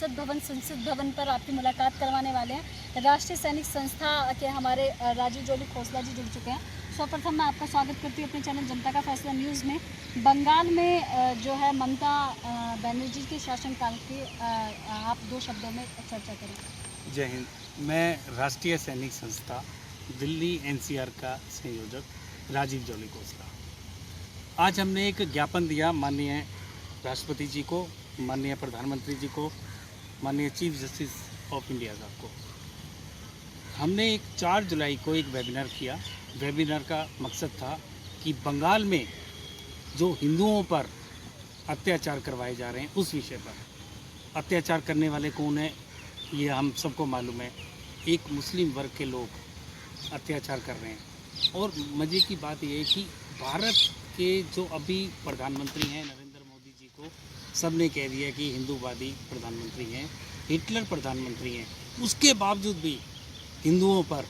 संसद भवन पर आपकी मुलाकात करवाने वाले हैं। राष्ट्रीय सैनिक संस्था के हमारे राजीव जोली खोसला जी जुड़ चुके हैं। सर्वप्रथम मैं आपका स्वागत करती हूँ अपने चैनल जनता का फैसला न्यूज़ में। बंगाल में जो है ममता बनर्जी के शासनकाल की आप दो शब्दों में चर्चा करें। जय हिंद। मैं राष्ट्रीय सैनिक संस्था दिल्ली एनसीआर का संयोजक राजीव जोली खोसला। आज हमने एक ज्ञापन दिया माननीय राष्ट्रपति जी को, माननीय प्रधानमंत्री जी को, माननीय चीफ जस्टिस ऑफ इंडिया साहब को। हमने 4 जुलाई को एक वेबिनार किया। वेबिनार का मकसद था कि बंगाल में जो हिंदुओं पर अत्याचार करवाए जा रहे हैं उस विषय पर। अत्याचार करने वाले कौन है ये हम सबको मालूम है। एक मुस्लिम वर्ग के लोग अत्याचार कर रहे हैं। और मज़े की बात यह है कि भारत के जो अभी प्रधानमंत्री हैं नरेंद्र मोदी जी को सबने कह दिया कि हिंदूवादी प्रधानमंत्री हैं, हिटलर प्रधानमंत्री हैं। उसके बावजूद भी हिंदुओं पर,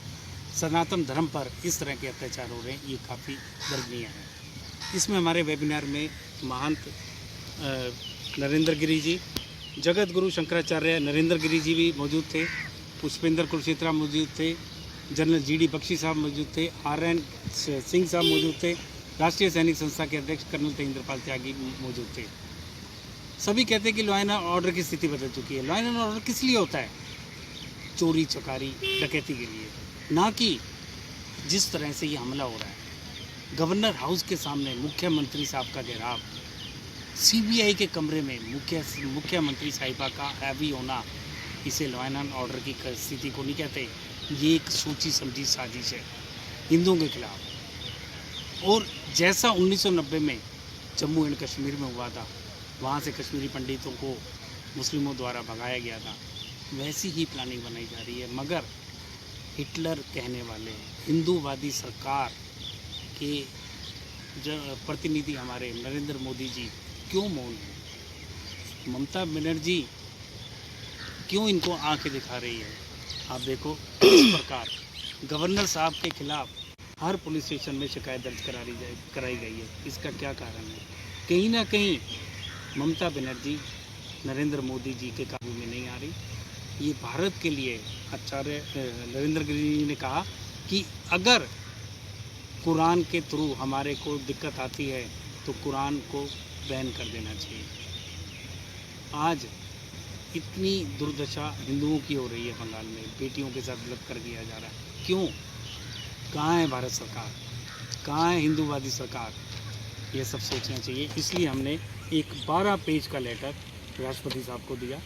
सनातन धर्म पर इस तरह के अत्याचार हो रहे हैं, ये काफ़ी गर्वनीय है। इसमें हमारे वेबिनार में महंत नरेंद्र गिरी जी, जगत गुरु शंकराचार्य नरेंद्र गिरी जी भी मौजूद थे, पुष्पेंद्र कुलक्षेत्रा मौजूद थे, जनरल जीडी बख्शी साहब मौजूद थे, RN सिंह साहब मौजूद थे, राष्ट्रीय सैनिक संस्था के अध्यक्ष कर्नल तेजिंदरपाल त्यागी मौजूद थे। सभी कहते हैं कि लॉ एंड ऑर्डर की स्थिति बदल चुकी है। लॉ एंड ऑर्डर किस लिए होता है? चोरी चकारी डकैती के लिए, ना कि जिस तरह से ये हमला हो रहा है। गवर्नर हाउस के सामने मुख्यमंत्री साहब का घेराव, CBI के कमरे में मुख्यमंत्री साहिबा का हैवी होना, इसे लॉ एंड ऑर्डर की स्थिति को नहीं कहते। ये एक सोची समझी साजिश है हिंदुओं के खिलाफ। और जैसा 1990 में जम्मू एंड कश्मीर में हुआ था, वहाँ से कश्मीरी पंडितों को मुस्लिमों द्वारा भगाया गया था, वैसी ही प्लानिंग बनाई जा रही है। मगर हिटलर कहने वाले हिंदूवादी सरकार के प्रतिनिधि हमारे नरेंद्र मोदी जी क्यों मौन हैं? ममता बनर्जी क्यों इनको आंखें दिखा रही है? आप देखो इस प्रकार गवर्नर साहब के खिलाफ हर पुलिस स्टेशन में शिकायत दर्ज कराई गई है। इसका क्या कारण है? कहीं ना कहीं ममता बनर्जी नरेंद्र मोदी जी के काबू में नहीं आ रही। ये भारत के लिए आचार्य नरेंद्र गिरी जी ने कहा कि अगर कुरान के थ्रू हमारे को दिक्कत आती है तो कुरान को बैन कर देना चाहिए। आज इतनी दुर्दशा हिंदुओं की हो रही है बंगाल में, बेटियों के साथ बलात्कार किया जा रहा है। क्यों? कहाँ है भारत सरकार? कहाँ है हिंदूवादी सरकार? ये सब सोचना चाहिए। इसलिए हमने एक 12 पेज का लेटर राष्ट्रपति साहब को दिया।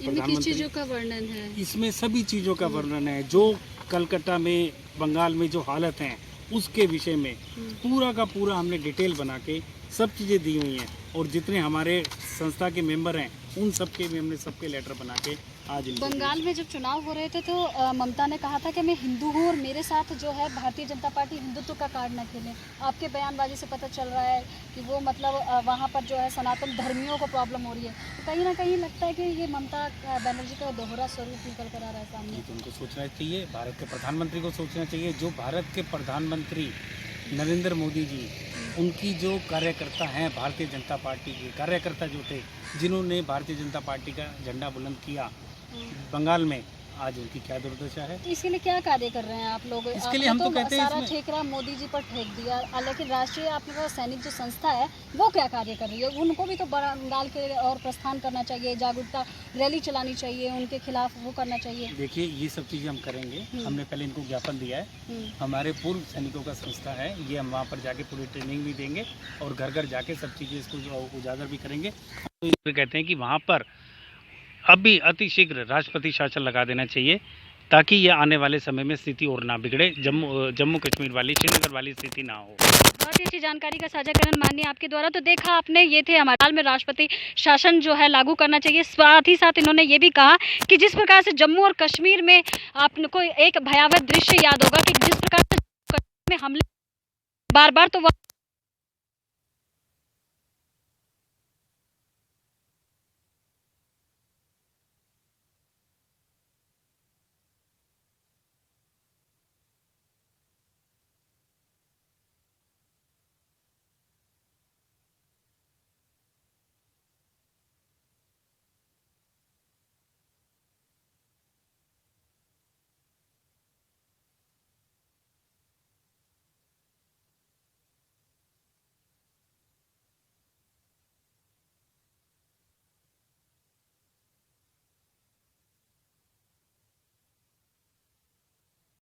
किस चीज़ों का वर्णन है? इसमें सभी चीज़ों का वर्णन है। जो कलकत्ता में, बंगाल में जो हालत हैं उसके विषय में पूरा का पूरा हमने डिटेल बना के सब चीज़ें दी हुई हैं। और जितने हमारे संस्था के मेंबर हैं उन सब के भी हमने सबके लेटर बना के आज बंगाल में जब चुनाव हो रहे थे तो ममता ने कहा था कि मैं हिंदू हूँ और मेरे साथ जो है भारतीय जनता पार्टी हिंदुत्व का कार्ड न खेले। आपके बयानबाजी से पता चल रहा है कि वो मतलब वहाँ पर जो है सनातन धर्मियों को प्रॉब्लम हो रही है। तो कहीं ना कहीं लगता है कि ये ममता बनर्जी का दोहरा स्वरूप निकल कर आ रहा है सामने। तो उनको सोचना चाहिए, भारत के प्रधानमंत्री को सोचना चाहिए। जो भारत के प्रधानमंत्री नरेंद्र मोदी जी, उनकी जो कार्यकर्ता हैं भारतीय जनता पार्टी के कार्यकर्ता जो थे, जिन्होंने भारतीय जनता पार्टी का झंडा बुलंद किया बंगाल में, आज उनकी क्या दुर्दशा है। तो इसके लिए क्या कार्य कर रहे हैं आप लोग? इसके लिए हम तो कहते हैं सारा ठेकरा मोदी जी पर फेंक दिया, लेकिन राष्ट्रीय आपका सैनिक जो संस्था है वो क्या कार्य कर रही है? उनको भी तो बंगाल के और प्रस्थान करना चाहिए, जागरूकता रैली चलानी चाहिए, उनके खिलाफ वो करना चाहिए। देखिए ये सब चीज़ें हम करेंगे। हमने पहले इनको ज्ञापन दिया है। हमारे पूर्व सैनिकों का संस्था है, ये हम वहाँ पर जाके पूरी ट्रेनिंग भी देंगे और घर घर जाके सब चीज़ें इसको उजागर भी करेंगे। तो कहते हैं कि वहाँ पर अभी अतिशीघ्र राष्ट्रपति शासन लगा देना चाहिए ताकि ये आने वाले समय में स्थिति और ना बिगड़े, जम्मू कश्मीर वाली, श्रीनगर वाली स्थिति ना हो। बहुत ही अच्छी जानकारी का साझाकरण माननीय आपके द्वारा। तो देखा आपने, ये थे हमारे हाल में राष्ट्रपति शासन जो है लागू करना चाहिए। साथ ही साथ इन्होंने ये भी कहा कि जिस प्रकार से जम्मू और कश्मीर में आपको एक भयावह दृश्य याद होगा कि जिस प्रकार से में हमले बार बार तो